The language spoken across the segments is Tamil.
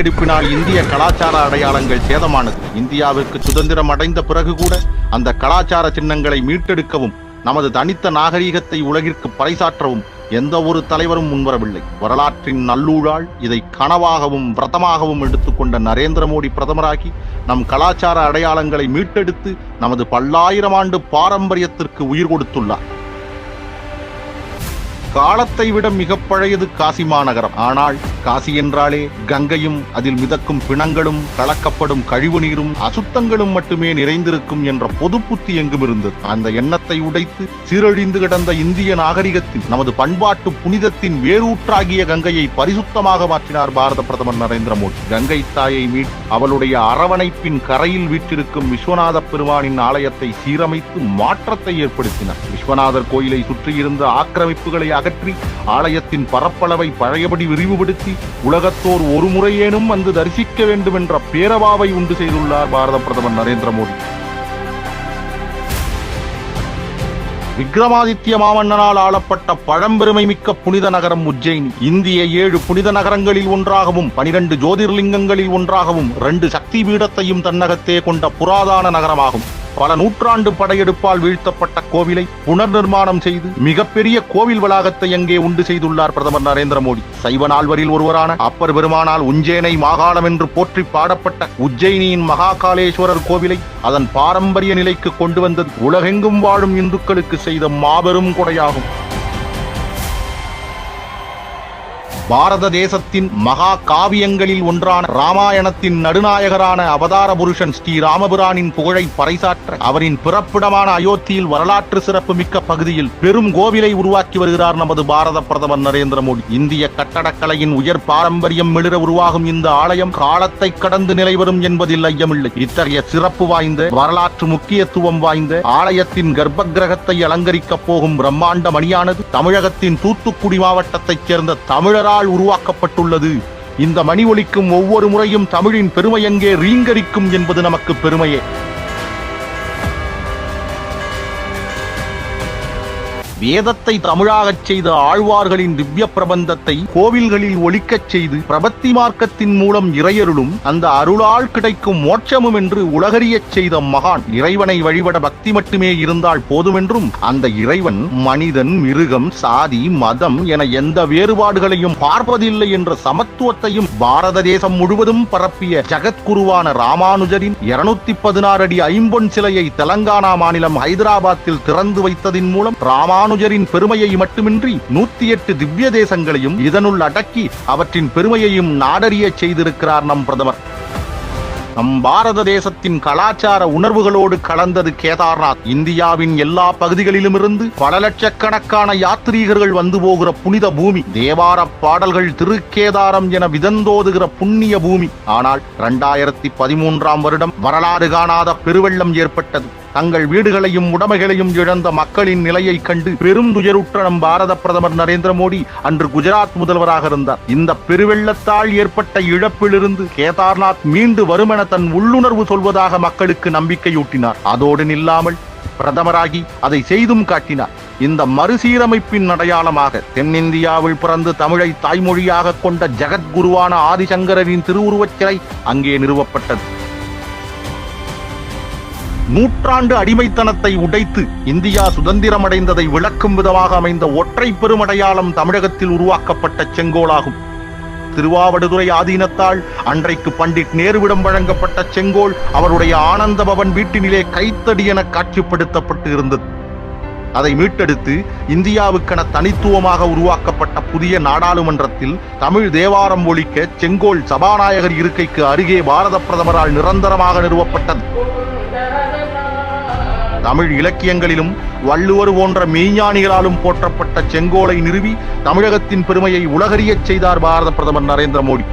எடுப்பினால் இந்திய கலாச்சார அடையாளங்கள் சேதமானது. இந்தியாவிற்கு சுதந்திரம் அடைந்த பிறகு கூட அந்த கலாச்சார சின்னங்களை மீட்டெடுக்கவும் நமது தனித்த நாகரீகத்தை உலகிற்கு பறைசாற்றவும் எந்த ஒரு தலைவரும் முன்வரவில்லை. வரலாற்றின் நல்லூழால் இதை கனவாகவும் விரதமாகவும் எடுத்துக்கொண்ட நரேந்திர மோடி பிரதமராகி நம் கலாச்சார அடையாளங்களை மீட்டெடுத்து நமது பல்லாயிரம் ஆண்டு பாரம்பரியத்திற்கு உயிர் கொடுத்துள்ளார். காலத்தை விட மிக பழையது காசி மாநகரம். ஆனால் காசி என்றாலே கங்கையும் அதில் மிதக்கும் பிணங்களும் கலக்கப்படும் கழிவு நீரும் அசுத்தங்களும் மட்டுமே நிறைந்திருக்கும் என்ற பொது புத்தி எங்கும் இருந்தது. அந்த எண்ணத்தை உடைத்து சீரழிந்து கிடந்த இந்திய நாகரிகத்தின் நமது பண்பாட்டு புனிதத்தின் வேரூற்றாகிய கங்கையை பரிசுத்தமாக மாற்றினார் பாரத பிரதமர் நரேந்திர மோடி. கங்கை தாயை மீட் அவளுடைய அரவணைப்பின் கரையில் வீற்றிருக்கும் விஸ்வநாத பெருமானின் ஆலயத்தை சீரமைத்து மாற்றத்தை ஏற்படுத்தினார். விஸ்வநாதர் கோயிலை சுற்றியிருந்த ஆக்கிரமிப்புகளை அகற்றி ஆலயத்தின் பரப்பளவை பழையபடி விரிவுபடுத்தி உலகத்தோர் ஒரு முறையேனும் வந்து தரிசிக்க வேண்டும் என்ற பேரவாவை உண்டு செய்துள்ளார் பாரத பிரதமர் நரேந்திர மோடி. விக்ரமாதித்ய மாமன்னனால் ஆளப்பட்ட பழம்பெருமை மிக்க புனித நகரம் உஜ்ஜயினி இந்திய 7 புனித நகரங்களில் ஒன்றாகவும் 12 ஜோதிர்லிங்கங்களில் ஒன்றாகவும் 2 சக்தி பீடத்தையும் தன்னகத்தே கொண்ட புராதன நகரமாகும். பல நூற்றாண்டு படையெடுப்பால் வீழ்த்தப்பட்ட கோவிலை புனர் நிர்மாணம் செய்து மிகப்பெரிய கோவில் வளாகத்தை அங்கே உண்டு செய்துள்ளார் பிரதமர் நரேந்திர மோடி. சைவ நால்வரில் ஒருவரான அப்பர் பெருமானால் உஞ்சேனை மாகாணம் என்று போற்றி பாடப்பட்ட உஜ்ஜயினியின் மகாகாலேஸ்வரர் கோவிலை அதன் பாரம்பரிய நிலைக்கு கொண்டு வந்தது உலகெங்கும் வாழும் இந்துக்களுக்கு செய்த மாபெரும் கொடையாகும். பாரத தேசத்தின் மகா காவியங்களில் ஒன்றான ராமாயணத்தின் நடுநாயகரான அவதார புருஷன் ஸ்ரீ ராமபிரானின் புகழை பறைசாற்ற அவரின் பிறப்பிடமான அயோத்தியில் வரலாற்று சிறப்பு மிக்க பகுதியில் பெரும் கோவிலை உருவாக்கி வருகிறார் நமது பாரத பிரதமர் நரேந்திர மோடி. இந்திய கட்டடக்கலையின் உயர் பாரம்பரியம் மிளிர உருவாகும் இந்த ஆலயம் காலத்தை கடந்து நிலைவரும் என்பதில் ஐயமில்லை. இத்தகைய சிறப்பு வாய்ந்த வரலாற்று முக்கியத்துவம் வாய்ந்த ஆலயத்தின் கர்ப்ப கிரகத்தை அலங்கரிக்கப் போகும் பிரம்மாண்ட மணியானது தமிழகத்தின் தூத்துக்குடி மாவட்டத்தைச் சேர்ந்த தமிழரா உருவாக்கப்பட்டுள்ளது. இந்த மணி ஒலிக்கும் ஒவ்வொரு முறையும் தமிழின் பெருமை எங்கே ரீங்கரிக்கும் என்பது நமக்கு பெருமையே. வேதத்தை தமிழாகச் செய்த ஆழ்வார்களின் திவ்ய பிரபந்தத்தை கோவில்களில் ஒலிக்கச் செய்து பிரபத்தி மார்க்கத்தின் மூலம் இறையருளும் அந்த அருளால் கிடைக்கும் மோட்சமும் என்று உலகறியச் செய்த மகான். இறைவனை வழிபட பக்தி மட்டுமே இருந்தால் போதுமென்றும் அந்த இறைவன் மனிதன் மிருகம் சாதி மதம் என எந்த வேறுபாடுகளையும் பார்ப்பதில்லை என்ற சமத்துவத்தையும் பாரத தேசம் முழுவதும் பரப்பிய ஜகத்குருவான ராமானுஜரின் 216 அடி ஐம்பொன் சிலையை தெலங்கானா மாநிலம் ஹைதராபாத்தில் திறந்து வைத்ததின் மூலம் ராமானுஜரின் பெருமையை மட்டுமின்றி 108 திவ்ய தேசங்களையும் இதனுள் அடக்கி அவற்றின் பெருமையையும் நாடறிய செய்திருக்கிறார் நம் பிரதமர். நம் பாரத தேசத்தின் கலாச்சார உணர்வுகளோடு கலந்தது கேதார்நாத். இந்தியாவின் எல்லா பகுதிகளிலும் இருந்து பல லட்சக்கணக்கான யாத்ரீகர்கள் வந்து போகிற புனித பூமி. தேவார பாடல்கள் திருக்கேதாரம் என விதந்தோதுகிற புண்ணிய பூமி. ஆனால் 2013ஆம் வருடம் வரலாறு காணாத பெருவெள்ளம் ஏற்பட்டது. தங்கள் வீடுகளையும் உடைமைகளையும் இழந்த மக்களின் நிலையை கண்டு பெரும் துயருற்ற நம் பாரத பிரதமர் நரேந்திர மோடி அன்று குஜராத் முதல்வராக இருந்தார். இந்த பெருவெள்ளத்தால் ஏற்பட்ட இழப்பிலிருந்து கேதார்நாத் மீண்டு வருமென தன் உள்ளுணர்வு சொல்வதாக மக்களுக்கு நம்பிக்கையூட்டினார். அதோடு நில்லாமல் பிரதமராகி அதை செய்தும் காட்டினார். இந்த மறுசீரமைப்பின் அடையாளமாக தென்னிந்தியாவில் பிறந்து தமிழை தாய்மொழியாக கொண்ட ஜகத்குருவான ஆதிசங்கரின் திருவுருவச் சிலை அங்கே நிறுவப்பட்டது. நூற்றாண்டு அடிமைத்தனத்தை உடைத்து இந்தியா சுதந்திரமடைந்ததை விளக்கும் விதமாக அமைந்த ஒற்றை பெருமடையாளம் தமிழகத்தில் உருவாக்கப்பட்ட செங்கோலாகும். திருவாவடுதுறை ஆதீனத்தால் அன்றைக்கு பண்டிட் நேருவிடம் வழங்கப்பட்ட செங்கோல் அவருடைய ஆனந்த பவன் வீட்டினிலே கைத்தடி என காட்சிப்படுத்தப்பட்டு இருந்தது. அதை மீட்டெடுத்து இந்தியாவுக்கென தனித்துவமாக உருவாக்கப்பட்ட புதிய நாடாளுமன்றத்தில் தமிழ் தேவாரம் ஒலிக்க செங்கோல் சபாநாயகர் இருக்கைக்கு அருகே பாரத பிரதமரால் நிரந்தரமாக நிறுவப்பட்டது. தமிழ் இலக்கியங்களிலும் வள்ளுவர் போன்ற மெய்ஞானிகளாலும் போற்றப்பட்ட செங்கோலை நிறுவி தமிழகத்தின் பெருமையை உலகறியச் செய்தார் பாரத பிரதமர் நரேந்திர மோடி.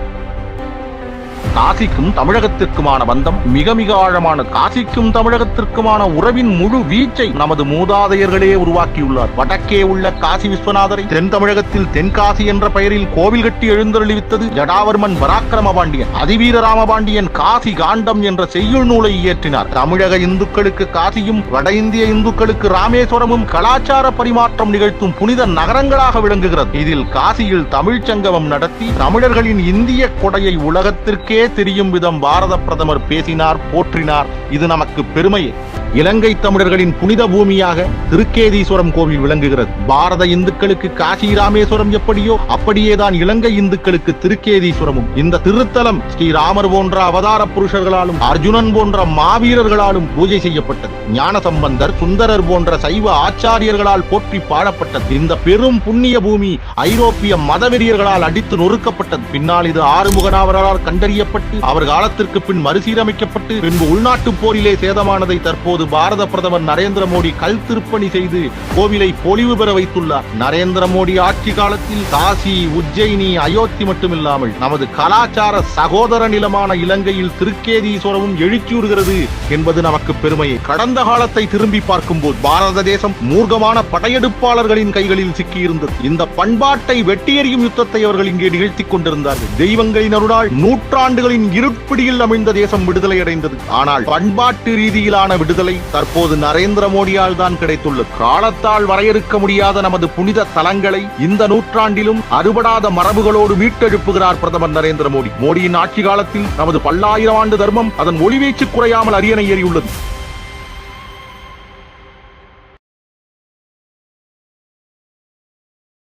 காசிக்கும் தமிழகத்திற்குமான பந்தம் மிக மிக ஆழமான. காசிக்கும் தமிழகத்திற்குமான உறவின் முழு வீச்சை நமது மூதாதையர்களே உருவாக்கியுள்ளார். வடக்கே உள்ள காசி விஸ்வநாதரை தென் தமிழகத்தில் தென்காசி என்ற பெயரில் கோவில் கட்டி எழுந்தருளிவித்தது ஜடாவர்மன் பராக்கிரம பாண்டியன். அதிவீர ராமபாண்டியன் காசி காண்டம் என்ற செய்யுள் நூலை இயற்றினார். தமிழக இந்துக்களுக்கு காசியும் வட இந்திய இந்துக்களுக்கு ராமேஸ்வரமும் கலாச்சார பரிமாற்றம் நிகழ்த்தும் புனித நகரங்களாக விளங்குகிறது. இதில் காசியில் தமிழ்ச் சங்கமம் நடத்தி தமிழர்களின் இந்திய கொடையை உலகத்திற்கே தெரியும் விதம் பாரத பிரதமர் பேசினார், போற்றினார். இது நமக்கு பெருமையே. இலங்கை தமிழர்களின் புனித பூமியாக திருக்கேதீஸ்வரம் கோவில் விளங்குகிறது. பாரத இந்துக்களுக்கு காசி ராமேஸ்வரம் எப்படியோ அப்படியேதான் இலங்கை இந்துக்களுக்கு திருக்கேதீஸ்வரமும். இந்த திருத்தலம் ஸ்ரீராமர் போன்ற அவதார புருஷர்களாலும் அர்ஜுனன் போன்ற மாவீரர்களாலும் பூஜை செய்யப்பட்டது. ஞானசம்பந்தர், சுந்தரர் போன்ற சைவ ஆச்சாரியர்களால் போற்றி பாடப்பட்டது. இந்த பெரும் புண்ணிய பூமி ஐரோப்பிய மதவெறியர்களால் அடித்து நொறுக்கப்பட்டது. பின்னால் இது ஆறுமுகனாவரால் கண்டறியப்பட்டு அவர் காலத்திற்கு பின் மறுசீரமைக்கப்பட்டு பின்பு உள்நாட்டு போரிலே சேதமானதை தற்போது பாரத பிரதமர் நரேந்திர மோடி கல் திருப்பணி செய்து கோவிலை பொலிவு பெற வைத்துள்ளார். நரேந்திர மோடி ஆட்சி காலத்தில் காசி, உஜ்ஜயினி, அயோத்தி மட்டுமில்லாமல் நமது கலாச்சார சகோதர நிலமான இலங்கையில் திருக்கேதீஸ்வரமும் எழுச்சியுறுகிறது என்பது நமக்கு பெருமையை. கடந்த காலத்தை திரும்பி பார்க்கும்போது பாரத தேசம் மூர்க்கமான படையெடுப்பாளர்களின் கைகளில் சிக்கியிருந்தது. இந்த பண்பாட்டை வெட்டி எறியும் யுத்தத்தை அவர்கள் இங்கே நிகழ்த்திக் கொண்டிருந்தார்கள். தெய்வங்களின் அருளால் நூற்றாண்டுகளின் இருட்பிடியில் அமைந்த தேசம் விடுதலை அடைந்தது. ஆனால் பண்பாட்டு ரீதியிலான விடுதலை தற்போது நரேந்திர மோடியால் தான் கிடைத்துள்ளது. காலத்தால் வரையறுக்க முடியாத நமது புனித தலங்களை இந்த நூற்றாண்டிலும் அறுபடாத மரபுகளோடு மீட்டெழுப்புகிறார் பிரதமர் நரேந்திர மோடி. மோடியின் ஆட்சி காலத்தில் நமது பல்லாயிரம் ஆண்டு தர்மம் அதன் ஒளிவீச்சு குறையாமல் அரியணை ஏறியுள்ளது.